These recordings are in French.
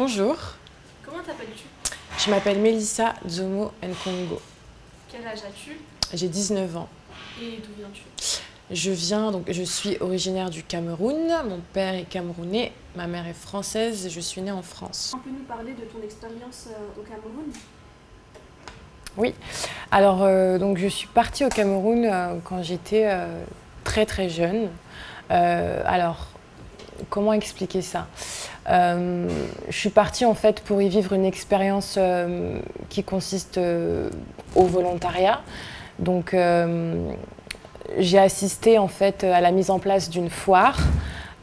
Bonjour, Comment t'appelles-tu? je m'appelle Mélissa Zomo Nkongo. Quel âge as-tu? J'ai 19 ans. Et d'où viens-tu? Je suis originaire du Cameroun. Mon père est camerounais, ma mère est française et je suis née en France. Tu peux nous parler de ton expérience au Cameroun? Oui, alors je suis partie au Cameroun quand j'étais très jeune. Alors, comment expliquer ça? Je suis partie en fait pour y vivre une expérience qui consiste au volontariat. Donc, j'ai assisté en fait à la mise en place d'une foire,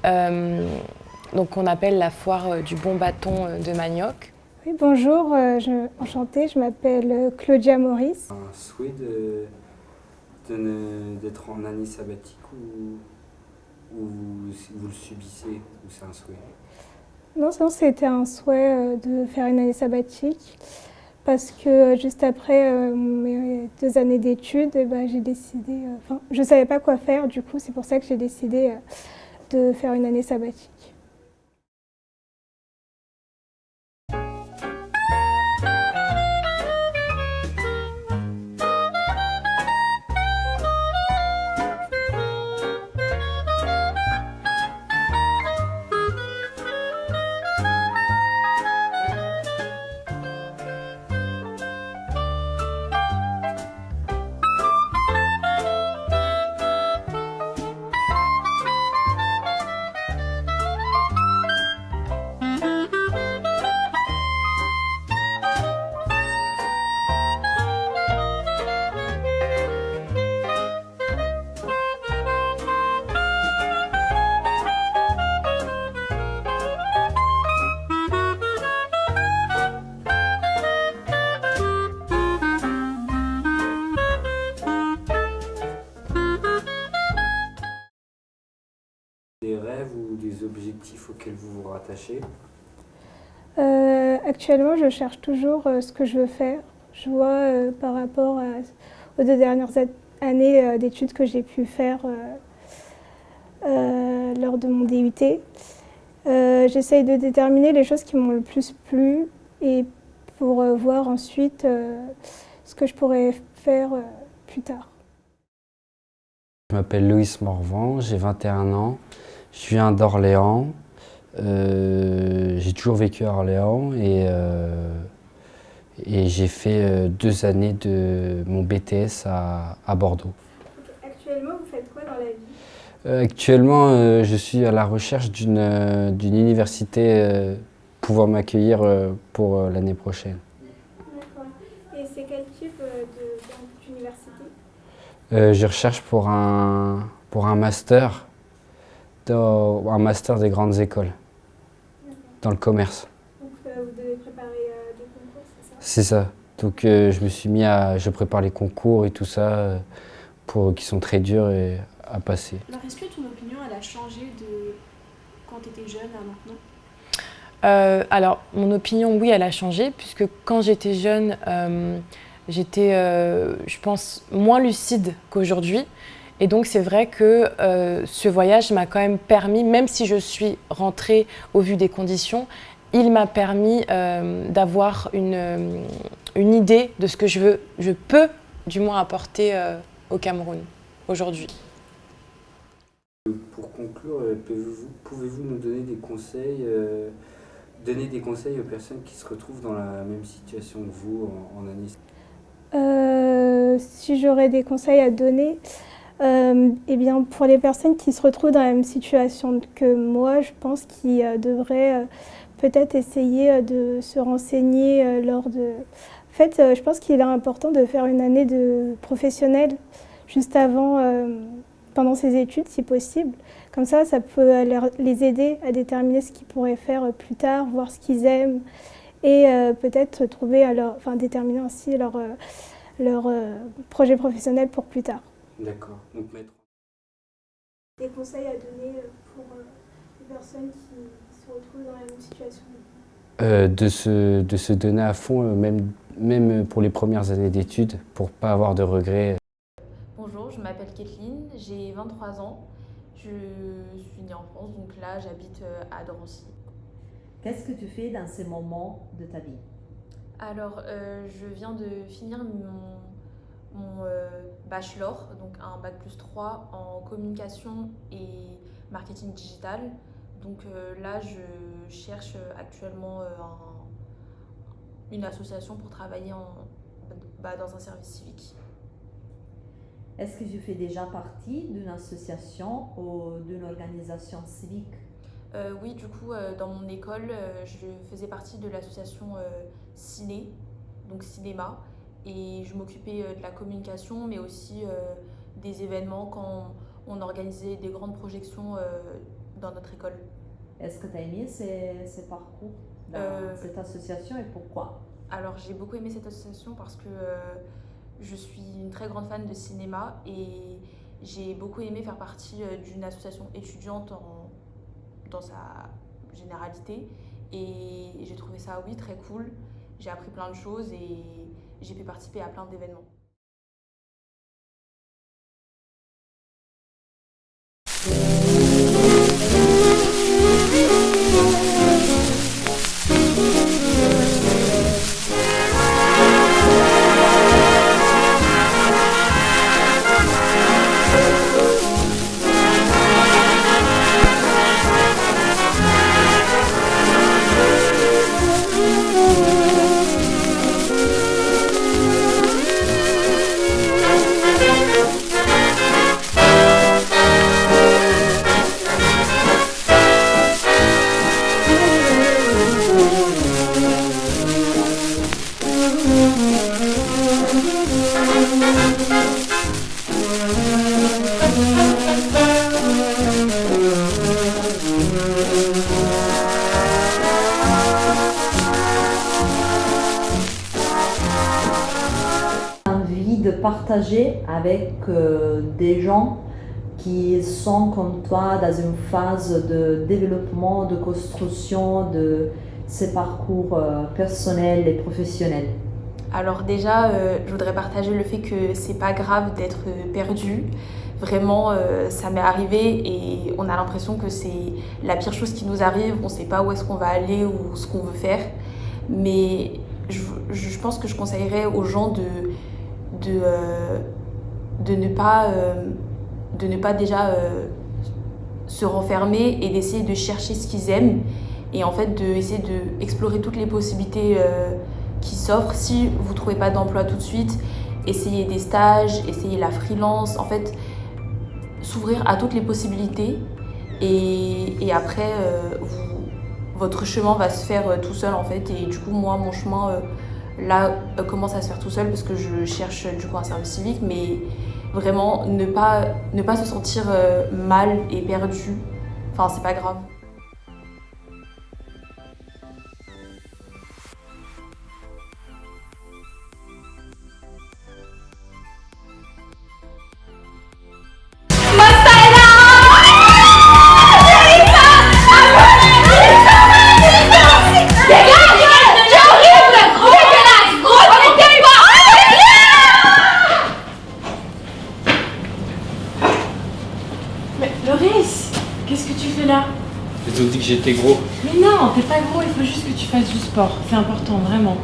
qu'on appelle la foire du bon bâton de manioc. Oui, bonjour, enchantée, je m'appelle Claudia Maurice. Un souhait d'être en année sabbatique ou vous le subissez ou c'est un souhait? Non, c'était un souhait de faire une année sabbatique parce que juste après mes 2 années d'études, j'ai décidé, je ne savais pas quoi faire, du coup c'est pour ça que j'ai décidé de faire une année sabbatique. Des rêves ou des objectifs auxquels vous vous rattachez? Actuellement, je cherche toujours ce que je veux faire. Je vois par rapport aux 2 dernières années d'études que j'ai pu faire lors de mon DUT. J'essaye de déterminer les choses qui m'ont le plus plu et pour voir ensuite ce que je pourrais faire plus tard. Je m'appelle Loïs Morvan, j'ai 21 ans, je viens d'Orléans. J'ai toujours vécu à Orléans et j'ai fait 2 années de mon BTS à Bordeaux. Actuellement, vous faites quoi dans la vie? Actuellement, je suis à la recherche d'une université pouvant m'accueillir pour l'année prochaine. D'accord. Et c'est quel type d'université? Je recherche pour un master, un master des grandes écoles, dans le commerce. Donc vous devez préparer des concours, c'est ça? C'est ça. Donc je me suis mis je prépare les concours et tout ça, qui sont très durs à passer. Alors, est-ce que ton opinion elle a changé de quand tu étais jeune à maintenant? Alors, mon opinion, oui, elle a changé, puisque quand j'étais jeune, j'étais, je pense, moins lucide qu'aujourd'hui. Et donc, c'est vrai que ce voyage m'a quand même permis, même si je suis rentrée au vu des conditions, il m'a permis d'avoir une idée de ce que je peux du moins apporter au Cameroun aujourd'hui. Pour conclure, pouvez-vous nous donner des conseils aux personnes qui se retrouvent dans la même situation que vous en année? Si j'aurais des conseils à donner, eh bien pour les personnes qui se retrouvent dans la même situation que moi, je pense qu'ils devraient peut-être essayer de se renseigner lors de... En fait, je pense qu'il est important de faire une année de professionnel juste avant, pendant ses études, si possible. Comme ça peut les aider à déterminer ce qu'ils pourraient faire plus tard, voir ce qu'ils aiment et peut-être déterminer ainsi leur projet professionnel pour plus tard. D'accord. Donc mettre Des conseils à donner pour les personnes qui se retrouvent dans la même situation? de se donner à fond, même pour les premières années d'études, pour pas avoir de regrets. Bonjour, je m'appelle Kathleen, j'ai 23 ans. Je suis née en France, donc là j'habite à Drancy. Qu'est-ce que tu fais dans ces moments de ta vie? Alors, je viens de finir mon bachelor, donc un bac+3 en communication et marketing digital. Donc là, je cherche actuellement une association pour travailler dans un service civique. Est-ce que tu fais déjà partie d'une association ou d'une organisation civique? Oui, du coup, dans mon école, je faisais partie de l'association Ciné, donc cinéma, et je m'occupais de la communication, mais aussi des événements quand on organisait des grandes projections dans notre école. Est-ce que tu as aimé ces parcours dans cette association et pourquoi? Alors, j'ai beaucoup aimé cette association parce que je suis une très grande fan de cinéma et j'ai beaucoup aimé faire partie d'une association étudiante dans sa généralité, et j'ai trouvé ça, oui, très cool. J'ai appris plein de choses et j'ai pu participer à plein d'événements. Envie de partager avec des gens qui sont comme toi dans une phase de développement, de construction de ces parcours personnels et professionnels? Alors déjà, je voudrais partager le fait que c'est pas grave d'être perdu. Vraiment, ça m'est arrivé et on a l'impression que c'est la pire chose qui nous arrive. On sait pas où est-ce qu'on va aller ou ce qu'on veut faire. Mais je pense que je conseillerais aux gens de ne pas déjà se renfermer et d'essayer de chercher ce qu'ils aiment, et en fait d'essayer d'explorer toutes les possibilités qui s'offrent. Si vous ne trouvez pas d'emploi tout de suite, essayez des stages, essayez la freelance, en fait s'ouvrir à toutes les possibilités, et après votre chemin va se faire tout seul en fait. Et du coup moi mon chemin là commence à se faire tout seul parce que je cherche du coup un service civique, mais vraiment ne pas se sentir mal et perdu, enfin c'est pas grave. Mais Loris, qu'est-ce que tu fais là? Ils ont dit que j'étais gros. Mais non, t'es pas gros, il faut juste que tu fasses du sport. C'est important, vraiment.